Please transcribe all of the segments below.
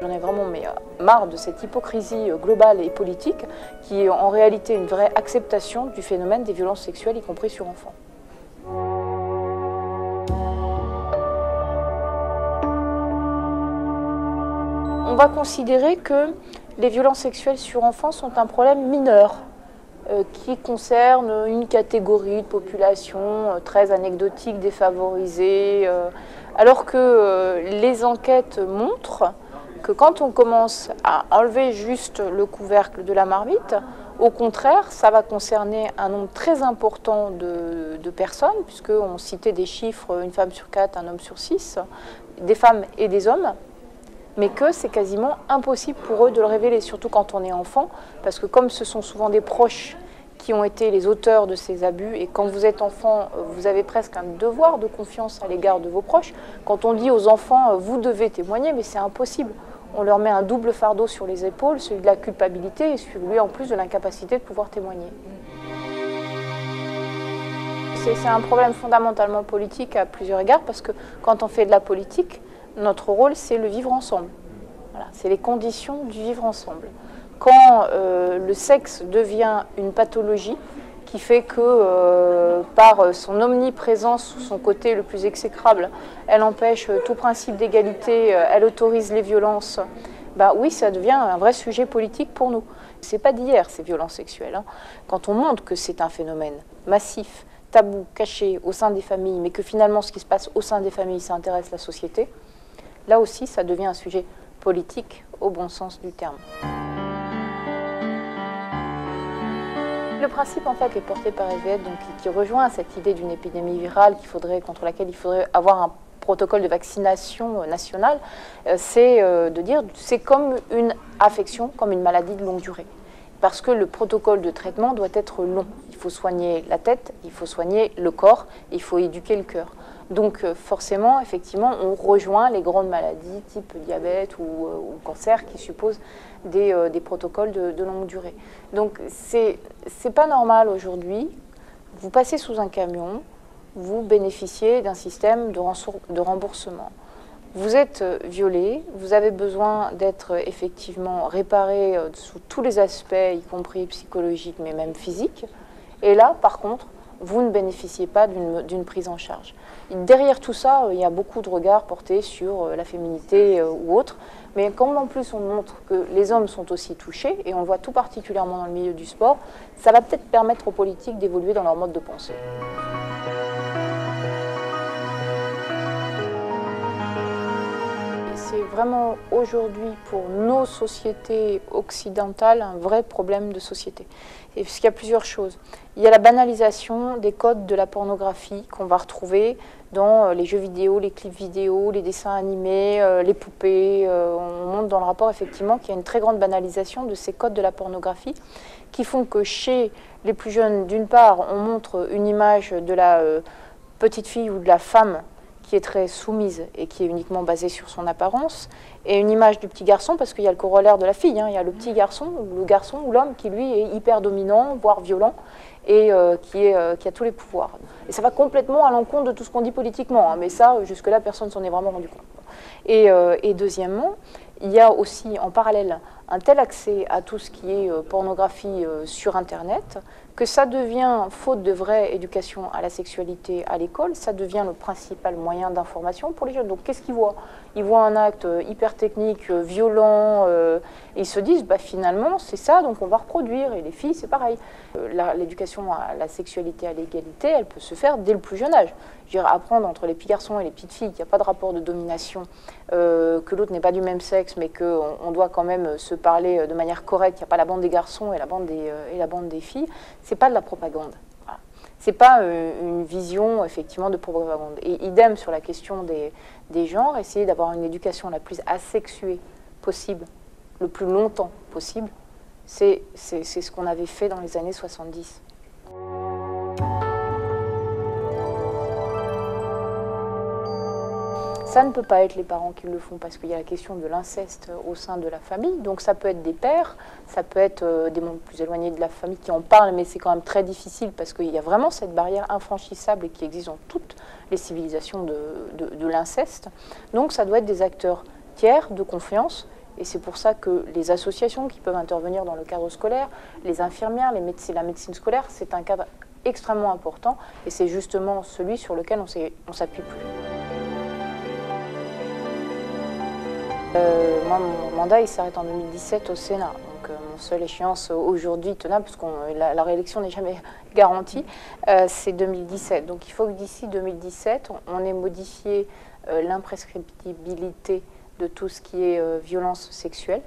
J'en ai vraiment marre de cette hypocrisie globale et politique qui est en réalité une vraie acceptation du phénomène des violences sexuelles, y compris sur enfants. On va considérer que les violences sexuelles sur enfants sont un problème mineur qui concerne une catégorie de population très anecdotique, défavorisée, alors que les enquêtes montrent que quand on commence à enlever juste le couvercle de la marmite, au contraire, ça va concerner un nombre très important de personnes, puisqu'on citait des chiffres, une femme sur 4, un homme sur 6, des femmes et des hommes, mais que c'est quasiment impossible pour eux de le révéler, surtout quand on est enfant, parce que comme ce sont souvent des proches qui ont été les auteurs de ces abus, et quand vous êtes enfant, vous avez presque un devoir de confiance à l'égard de vos proches. Quand on dit aux enfants, vous devez témoigner, mais c'est impossible. On leur met un double fardeau sur les épaules, celui de la culpabilité et celui en plus de l'incapacité de pouvoir témoigner. C'est un problème fondamentalement politique à plusieurs égards, parce que quand on fait de la politique, notre rôle c'est le vivre ensemble. Voilà, c'est les conditions du vivre ensemble. Quand le sexe devient une pathologie qui fait que par son omniprésence, son côté le plus exécrable, elle empêche tout principe d'égalité, elle autorise les violences, bah oui, ça devient un vrai sujet politique pour nous. C'est pas d'hier ces violences sexuelles, hein. Quand on montre que c'est un phénomène massif, tabou, caché au sein des familles, mais que finalement ce qui se passe au sein des familles, ça intéresse la société, là aussi ça devient un sujet politique au bon sens du terme. Le principe en fait est porté par SVS, donc qui rejoint cette idée d'une épidémie virale contre laquelle il faudrait avoir un protocole de vaccination national, c'est de dire c'est comme une affection, comme une maladie de longue durée. Parce que le protocole de traitement doit être long. Il faut soigner la tête, il faut soigner le corps, il faut éduquer le cœur. Donc forcément, effectivement, on rejoint les grandes maladies type diabète ou cancer qui supposent des protocoles de longue durée. Donc c'est pas normal aujourd'hui. Vous passez sous un camion, vous bénéficiez d'un système de remboursement. Vous êtes violé, vous avez besoin d'être effectivement réparé sous tous les aspects, y compris psychologiques, mais même physiques. Et là, par contre, vous ne bénéficiez pas d'une prise en charge. Et derrière tout ça, il y a beaucoup de regards portés sur la féminité ou autre, mais comme en plus on montre que les hommes sont aussi touchés, et on le voit tout particulièrement dans le milieu du sport, ça va peut-être permettre aux politiques d'évoluer dans leur mode de pensée. C'est vraiment aujourd'hui pour nos sociétés occidentales un vrai problème de société. Et parce qu'il y a plusieurs choses. Il y a la banalisation des codes de la pornographie qu'on va retrouver dans les jeux vidéo, les clips vidéo, les dessins animés, les poupées. On montre dans le rapport effectivement qu'il y a une très grande banalisation de ces codes de la pornographie qui font que chez les plus jeunes, d'une part, on montre une image de la petite fille ou de la femme qui est très soumise et qui est uniquement basée sur son apparence, et une image du petit garçon, parce qu'il y a le corollaire de la fille, hein, il y a le petit garçon ou l'homme qui lui est hyper dominant, voire violent, et qui a tous les pouvoirs. Et ça va complètement à l'encontre de tout ce qu'on dit politiquement, hein, mais ça, jusque-là, personne ne s'en est vraiment rendu compte. Et deuxièmement, il y a aussi en parallèle un tel accès à tout ce qui est pornographie sur Internet que ça devient, faute de vraie éducation à la sexualité à l'école, ça devient le principal moyen d'information pour les jeunes. Donc qu'est-ce qu'ils voient? Ils voient un acte hyper technique, violent, et ils se disent bah, finalement c'est ça, donc on va reproduire. Et les filles, c'est pareil. L'éducation à la sexualité, à l'égalité, elle peut se faire dès le plus jeune âge. Je veux dire, apprendre entre les petits garçons et les petites filles qu'il n'y a pas de rapport de domination, que l'autre n'est pas du même sexe, mais qu'on doit quand même se parler de manière correcte, il n'y a pas la bande des garçons et la bande des filles, c'est pas de la propagande. Voilà. C'est pas une vision effectivement de propagande. Et idem sur la question des genres, essayer d'avoir une éducation la plus asexuée possible, le plus longtemps possible, c'est ce qu'on avait fait dans les années 70. Ça ne peut pas être les parents qui le font parce qu'il y a la question de l'inceste au sein de la famille. Donc ça peut être des pères, ça peut être des membres plus éloignés de la famille qui en parlent, mais c'est quand même très difficile parce qu'il y a vraiment cette barrière infranchissable et qui existe dans toutes les civilisations de l'inceste. Donc ça doit être des acteurs tiers de confiance Et c'est pour ça que les associations qui peuvent intervenir dans le cadre scolaire, les infirmières, les médecins, la médecine scolaire, c'est un cadre extrêmement important et c'est justement celui sur lequel on s'appuie plus. Moi, mon mandat, il s'arrête en 2017 au Sénat. Donc, mon seule échéance aujourd'hui tenable, parce que la réélection n'est jamais garantie, c'est 2017. Donc, il faut que d'ici 2017, on ait modifié l'imprescriptibilité de tout ce qui est violence sexuelle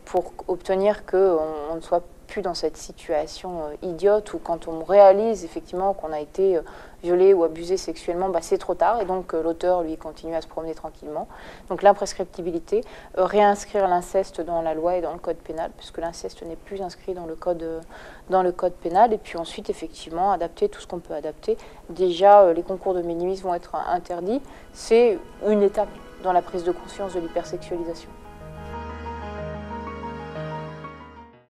pour obtenir qu'on ne soit plus dans cette situation idiote où quand on réalise effectivement qu'on a été violé ou abusé sexuellement, bah, c'est trop tard et donc l'auteur lui continue à se promener tranquillement. Donc l'imprescriptibilité, réinscrire l'inceste dans la loi et dans le code pénal puisque l'inceste n'est plus inscrit dans le code pénal et puis ensuite effectivement adapter tout ce qu'on peut adapter. Déjà les concours de minimis vont être interdits, c'est une étape dans la prise de conscience de l'hypersexualisation.